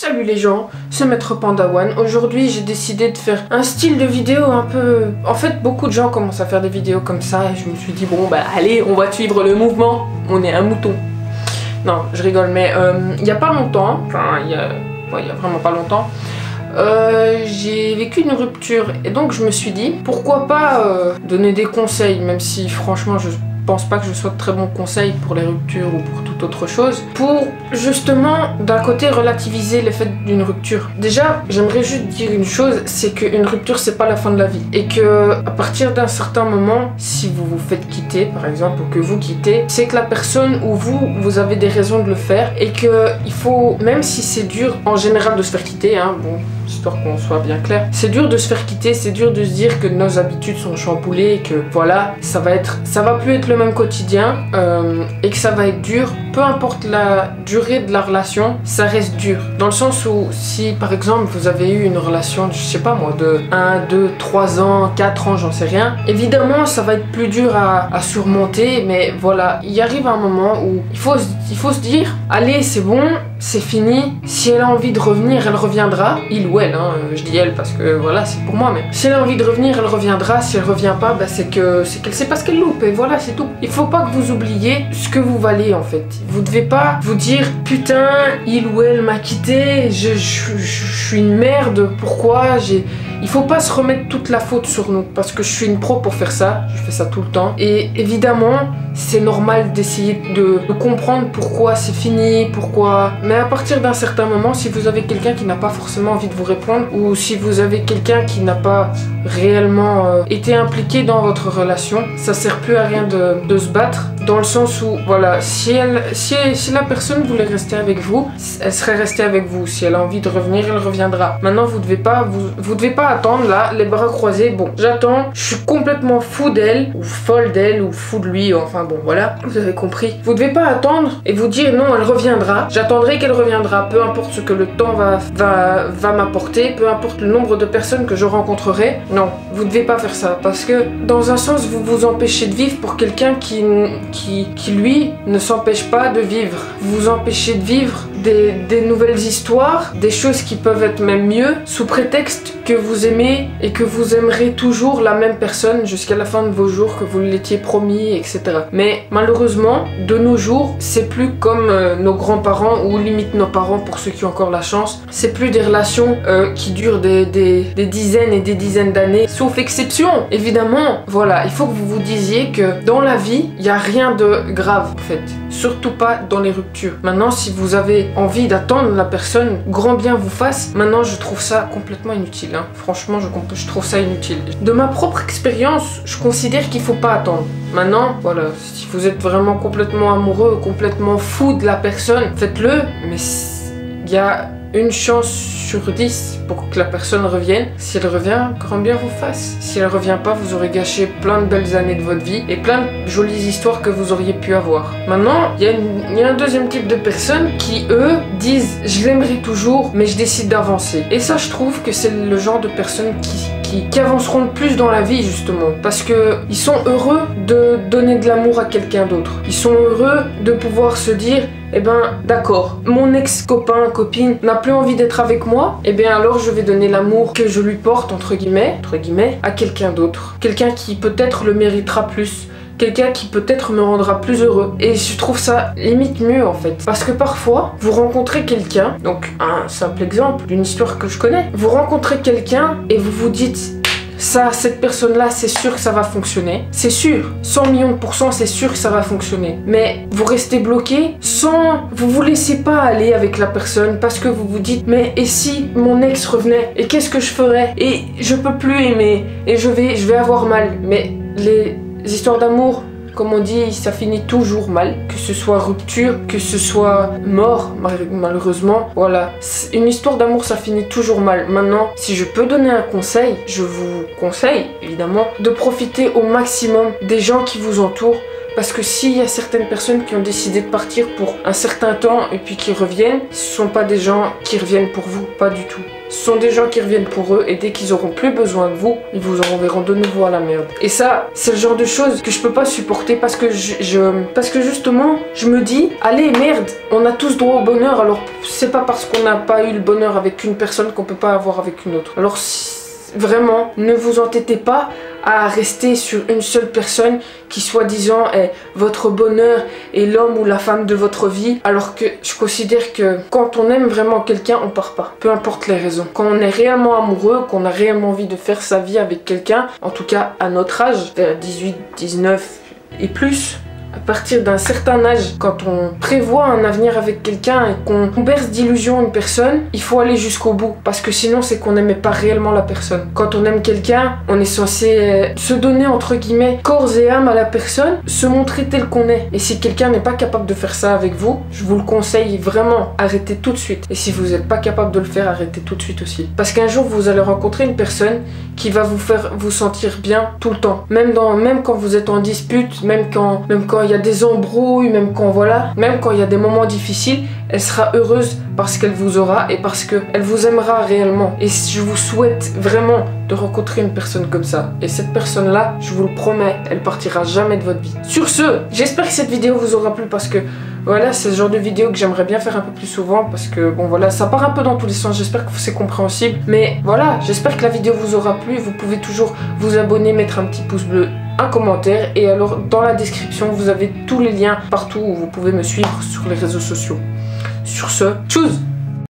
Salut les gens, c'est Maître Panda1. Aujourd'hui j'ai décidé de faire un style de vidéo un peu... En fait beaucoup de gens commencent à faire des vidéos comme ça et je me suis dit bon bah allez on va suivre le mouvement, on est un mouton. Non je rigole mais il y a pas longtemps, enfin il y a vraiment pas longtemps, j'ai vécu une rupture et donc je me suis dit pourquoi pas donner des conseils, même si franchement je pense pas que je sois de très bons conseils pour les ruptures ou pour toute autre chose, pour justement d'un côté relativiser l'effet d'une rupture. Déjà j'aimerais juste dire une chose, c'est qu'une rupture c'est pas la fin de la vie et que à partir d'un certain moment, si vous vous faites quitter par exemple ou que vous quittez, c'est que la personne ou vous avez des raisons de le faire et que il faut, même si c'est dur en général de se faire quitter, hein, bon, histoire qu'on soit bien clair, c'est dur de se faire quitter, c'est dur de se dire que nos habitudes sont chamboulées et que voilà, ça va plus être le même quotidien et que ça va être dur, peu importe la durée de la relation, ça reste dur. Dans le sens où si par exemple vous avez eu une relation, je sais pas moi, de 1, 2, 3 ans, 4 ans, j'en sais rien, évidemment ça va être plus dur à surmonter, mais voilà, il arrive un moment où il faut se dire, allez c'est bon, c'est fini, si elle a envie de revenir, elle reviendra, il ou elle, hein, je dis elle parce que voilà, c'est pour moi, mais si elle a envie de revenir, elle reviendra, si elle revient pas, bah, c'est qu'elle sait pas ce qu'elle loupe, et voilà, c'est tout. Il faut pas que vous oubliez ce que vous valez en fait. Vous devez pas vous dire, putain, il ou elle m'a quitté, je suis une merde, pourquoi il faut pas se remettre toute la faute sur nous, parce que je suis une pro pour faire ça, je fais ça tout le temps, et évidemment, c'est normal d'essayer de comprendre pourquoi c'est fini, pourquoi... Mais à partir d'un certain moment, si vous avez quelqu'un qui n'a pas forcément envie de vous répondre, ou si vous avez quelqu'un qui n'a pas réellement été impliqué dans votre relation, ça sert plus à rien de se battre, dans le sens où, voilà, si la personne voulait rester avec vous, elle serait restée avec vous. Si elle a envie de revenir, elle reviendra. Maintenant, vous devez pas attendre là, les bras croisés, bon, j'attends, je suis complètement fou d'elle, ou folle d'elle, ou fou de lui, enfin bon, voilà, vous avez compris. Vous devez pas attendre et vous dire non, elle reviendra, j'attendrai qu'elle reviendra, peu importe ce que le temps va m'apporter, peu importe le nombre de personnes que je rencontrerai. Non, vous devez pas faire ça, parce que dans un sens, vous vous empêchez de vivre pour quelqu'un qui lui ne s'empêche pas de vivre. Vous vous empêchez de vivre des nouvelles histoires, des choses qui peuvent être même mieux, sous prétexte que vous aimez et que vous aimerez toujours la même personne jusqu'à la fin de vos jours, que vous l'étiez promis, etc. Mais malheureusement, de nos jours, c'est plus comme nos grands-parents ou limite nos parents pour ceux qui ont encore la chance. C'est plus des relations qui durent des dizaines et des dizaines d'années, sauf exception, évidemment. Voilà, il faut que vous vous disiez que dans la vie, il n'y a rien de grave en fait. Surtout pas dans les ruptures. Maintenant, si vous avez envie d'attendre la personne, grand bien vous fasse, maintenant je trouve ça complètement inutile. Hein. Franchement, je trouve ça inutile. De ma propre expérience, je considère qu'il faut pas attendre. Maintenant, voilà, si vous êtes vraiment complètement amoureux, complètement fou de la personne, faites-le, mais il y a une chance sur 10 pour que la personne revienne. Si elle revient, grand bien vous fasse. Si elle revient pas, vous aurez gâché plein de belles années de votre vie et plein de jolies histoires que vous auriez pu avoir. Maintenant, il y a un deuxième type de personnes qui, eux, disent « je l'aimerai toujours, mais je décide d'avancer ». Et ça, je trouve que c'est le genre de personnes qui avanceront le plus dans la vie justement, parce que ils sont heureux de donner de l'amour à quelqu'un d'autre. Ils sont heureux de pouvoir se dire eh ben d'accord, mon ex-copain, copine n'a plus envie d'être avec moi, eh bien alors je vais donner l'amour que je lui porte entre guillemets, à quelqu'un d'autre. Quelqu'un qui peut-être le méritera plus. Quelqu'un qui peut-être me rendra plus heureux. Et je trouve ça limite mieux en fait. Parce que parfois, vous rencontrez quelqu'un, donc un simple exemple d'une histoire que je connais, vous rencontrez quelqu'un et vous vous dites ça, cette personne-là, c'est sûr que ça va fonctionner. C'est sûr, 100 millions de %, c'est sûr que ça va fonctionner. Mais vous restez bloqué vous vous laissez pas aller avec la personne parce que vous vous dites mais et si mon ex revenait et qu'est-ce que je ferais et je peux plus aimer et je vais avoir mal. Mais les histoires d'amour, comme on dit, ça finit toujours mal. Que ce soit rupture, que ce soit mort, malheureusement. Voilà, une histoire d'amour, ça finit toujours mal. Maintenant, si je peux donner un conseil, je vous conseille, évidemment, de profiter au maximum des gens qui vous entourent. Parce que s'il y a certaines personnes qui ont décidé de partir pour un certain temps et puis qui reviennent, ce sont pas des gens qui reviennent pour vous, pas du tout. Ce sont des gens qui reviennent pour eux et dès qu'ils auront plus besoin de vous, ils vous enverront de nouveau à la merde. Et ça, c'est le genre de choses que je peux pas supporter parce que parce que justement, je me dis, allez merde, on a tous droit au bonheur, alors c'est pas parce qu'on n'a pas eu le bonheur avec une personne qu'on peut pas avoir avec une autre. Alors vraiment, ne vous entêtez pas à rester sur une seule personne qui soi-disant est votre bonheur et l'homme ou la femme de votre vie, alors que je considère que quand on aime vraiment quelqu'un, on part pas, peu importe les raisons. Quand on est réellement amoureux, qu'on a réellement envie de faire sa vie avec quelqu'un, en tout cas à notre âge, vers 18, 19 et plus, à partir d'un certain âge, quand on prévoit un avenir avec quelqu'un et qu'on berce d'illusions une personne, il faut aller jusqu'au bout. Parce que sinon, c'est qu'on n'aimait pas réellement la personne. Quand on aime quelqu'un, on est censé se donner, entre guillemets, corps et âme à la personne, se montrer tel qu'on est. Et si quelqu'un n'est pas capable de faire ça avec vous, je vous le conseille vraiment, arrêtez tout de suite. Et si vous n'êtes pas capable de le faire, arrêtez tout de suite aussi. Parce qu'un jour, vous allez rencontrer une personne qui va vous faire vous sentir bien tout le temps. Même quand vous êtes en dispute, même quand il y a des embrouilles, même quand il y a des moments difficiles, elle sera heureuse parce qu'elle vous aura et parce qu'elle vous aimera réellement. Et je vous souhaite vraiment de rencontrer une personne comme ça. Et cette personne-là, je vous le promets, elle partira jamais de votre vie. Sur ce, j'espère que cette vidéo vous aura plu parce que voilà, c'est ce genre de vidéo que j'aimerais bien faire un peu plus souvent parce que bon voilà, ça part un peu dans tous les sens, j'espère que c'est compréhensible. Mais voilà, j'espère que la vidéo vous aura plu. Vous pouvez toujours vous abonner, mettre un petit pouce bleu, un commentaire et alors dans la description vous avez tous les liens partout où vous pouvez me suivre sur les réseaux sociaux. Sur ce, tchuss!